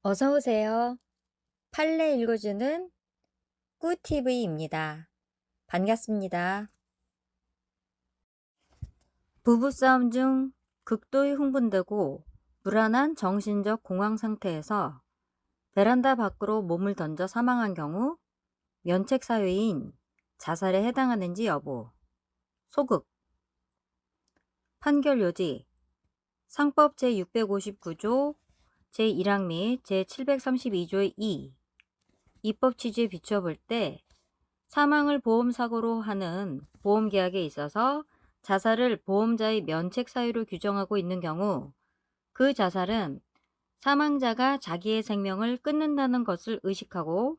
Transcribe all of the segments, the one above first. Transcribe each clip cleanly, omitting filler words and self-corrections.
어서 오세요. 판례 읽어주는 꿀TV입니다. 반갑습니다. 부부싸움 중 극도의 흥분되고 불안한 정신적 공황 상태에서 베란다 밖으로 몸을 던져 사망한 경우 면책 사유인 자살에 해당하는지 여부. 소극. 판결 요지. 상법 제659조 제1항 및 제732조의 2 입법 취지에 비춰볼 때 사망을 보험사고로 하는 보험계약에 있어서 자살을 보험자의 면책 사유로 규정하고 있는 경우 그 자살은 사망자가 자기의 생명을 끊는다는 것을 의식하고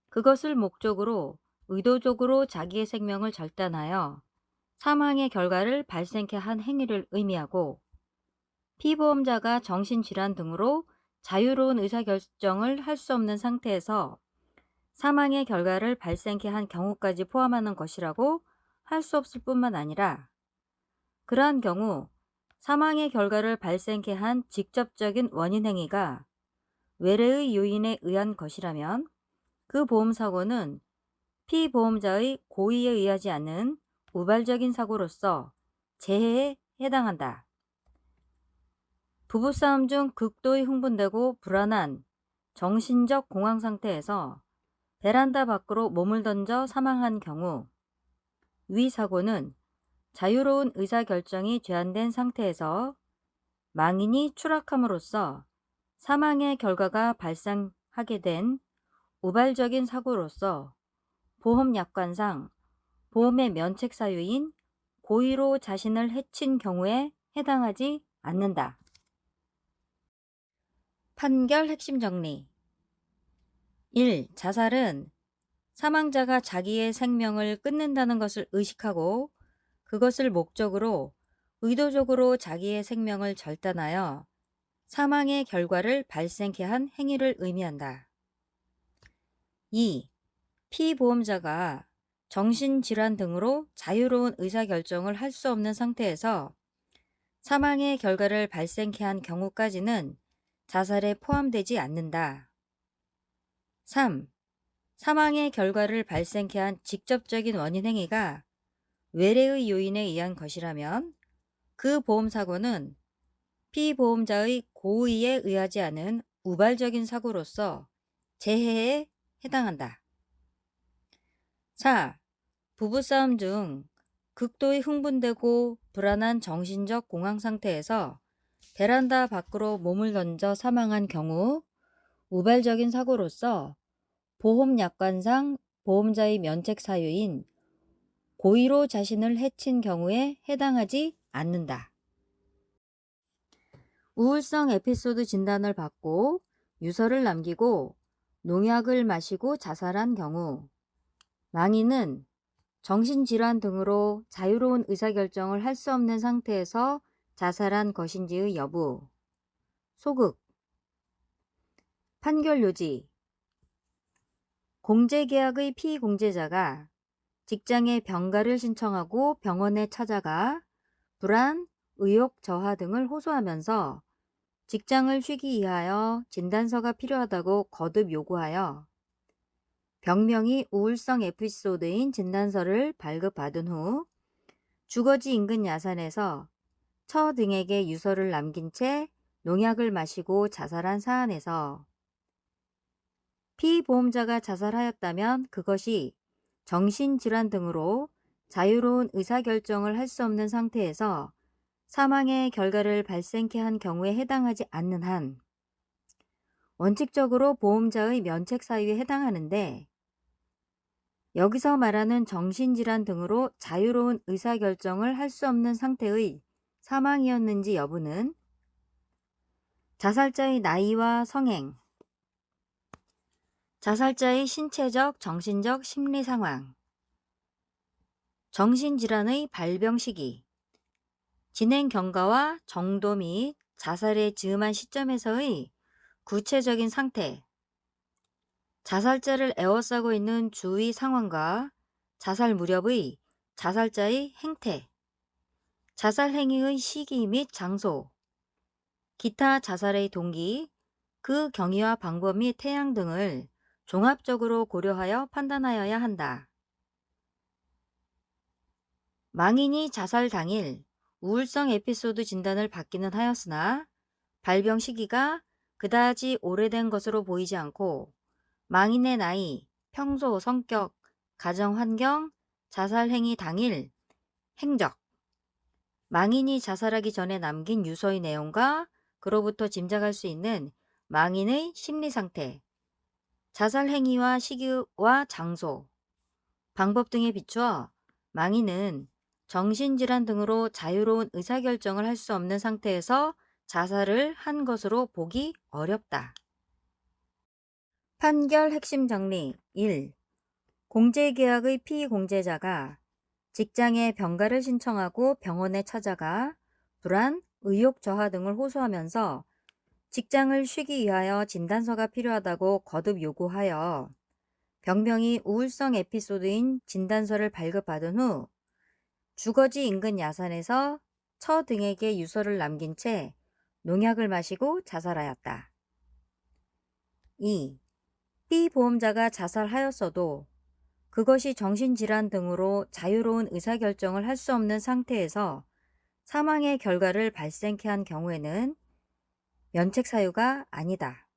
그것을 목적으로 의도적으로 자기의 생명을 절단하여 사망의 결과를 발생케 한 행위를 의미하고 피보험자가 정신질환 등으로 자유로운 의사결정을 할 수 없는 상태에서 사망의 결과를 발생케 한 경우까지 포함하는 것이라고 할 수 없을 뿐만 아니라 그러한 경우 사망의 결과를 발생케 한 직접적인 원인 행위가 외래의 요인에 의한 것이라면 그 보험사고는 피보험자의 고의에 의하지 않는 우발적인 사고로서 재해에 해당한다. 부부싸움 중 극도의 흥분되고 불안한 정신적 공황 상태에서 베란다 밖으로 몸을 던져 사망한 경우 위 사고는 자유로운 의사결정이 제한된 상태에서 망인이 추락함으로써 사망의 결과가 발생하게 된 우발적인 사고로서 보험약관상 보험의 면책 사유인 고의로 자신을 해친 경우에 해당하지 않는다. 판결 핵심 정리. 1. 자살은 사망자가 자기의 생명을 끊는다는 것을 의식하고 그것을 목적으로 의도적으로 자기의 생명을 절단하여 사망의 결과를 발생케 한 행위를 의미한다. 2. 피보험자가 정신질환 등으로 자유로운 의사결정을 할 수 없는 상태에서 사망의 결과를 발생케 한 경우까지는 자살에 포함되지 않는다. 3. 사망의 결과를 발생케 한 직접적인 원인 행위가 외래의 요인에 의한 것이라면 그 보험사고는 피보험자의 고의에 의하지 않은 우발적인 사고로서 재해에 해당한다. 4. 부부싸움 중 극도의 흥분되고 불안한 정신적 공황 상태에서 베란다 밖으로 몸을 던져 사망한 경우 우발적인 사고로서 보험약관상 보험자의 면책 사유인 고의로 자신을 해친 경우에 해당하지 않는다. 우울성 에피소드 진단을 받고 유서를 남기고 농약을 마시고 자살한 경우 망인은 정신질환 등으로 자유로운 의사결정을 할 수 없는 상태에서 자살한 것인지의 여부. 소극. 판결 요지. 공제계약의 피공제자가 직장에 병가를 신청하고 병원에 찾아가 불안, 의욕 저하 등을 호소하면서 직장을 쉬기 위하여 진단서가 필요하다고 거듭 요구하여 병명이 우울성 에피소드인 진단서를 발급받은 후 주거지 인근 야산에서 처 등에게 유서를 남긴 채 농약을 마시고 자살한 사안에서 피보험자가 자살하였다면 그것이 정신질환 등으로 자유로운 의사결정을 할 수 없는 상태에서 사망의 결과를 발생케 한 경우에 해당하지 않는 한 원칙적으로 보험자의 면책 사유에 해당하는데 여기서 말하는 정신질환 등으로 자유로운 의사결정을 할 수 없는 상태의 사망이었는지 여부는 자살자의 나이와 성행, 자살자의 신체적, 정신적, 심리 상황, 정신질환의 발병 시기, 진행 경과와 정도 및 자살에 즈음한 시점에서의 구체적인 상태, 자살자를 에워싸고 있는 주위 상황과 자살 무렵의 자살자의 행태, 자살 행위의 시기 및 장소, 기타 자살의 동기, 그 경위와 방법 및 태양 등을 종합적으로 고려하여 판단하여야 한다. 망인이 자살 당일 우울성 에피소드 진단을 받기는 하였으나 발병 시기가 그다지 오래된 것으로 보이지 않고 망인의 나이, 평소 성격, 가정 환경, 자살 행위 당일 행적, 망인이 자살하기 전에 남긴 유서의 내용과 그로부터 짐작할 수 있는 망인의 심리 상태, 자살 행위와 시기와 장소, 방법 등에 비추어 망인은 정신질환 등으로 자유로운 의사결정을 할 수 없는 상태에서 자살을 한 것으로 보기 어렵다. 판결 핵심 정리 1. 공제계약의 피공제자가 직장에 병가를 신청하고 병원에 찾아가 불안, 의욕 저하 등을 호소하면서 직장을 쉬기 위하여 진단서가 필요하다고 거듭 요구하여 병명이 우울성 에피소드인 진단서를 발급받은 후 주거지 인근 야산에서 처 등에게 유서를 남긴 채 농약을 마시고 자살하였다. 2. 피보험자가 자살하였어도 그것이 정신질환 등으로 자유로운 의사결정을 할 수 없는 상태에서 사망의 결과를 발생케 한 경우에는 면책 사유가 아니다.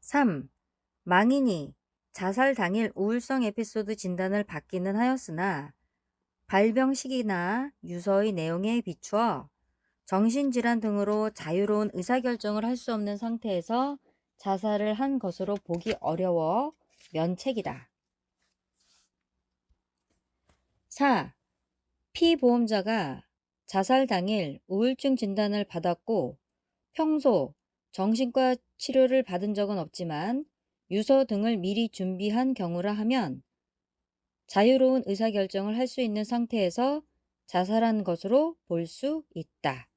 3. 망인이 자살 당일 우울성 에피소드 진단을 받기는 하였으나 발병 시기나 유서의 내용에 비추어 정신질환 등으로 자유로운 의사결정을 할 수 없는 상태에서 자살을 한 것으로 보기 어려워 면책이다. 4. 피보험자가 자살 당일 우울증 진단을 받았고 평소 정신과 치료를 받은 적은 없지만 유서 등을 미리 준비한 경우라 하면 자유로운 의사결정을 할 수 있는 상태에서 자살한 것으로 볼 수 있다.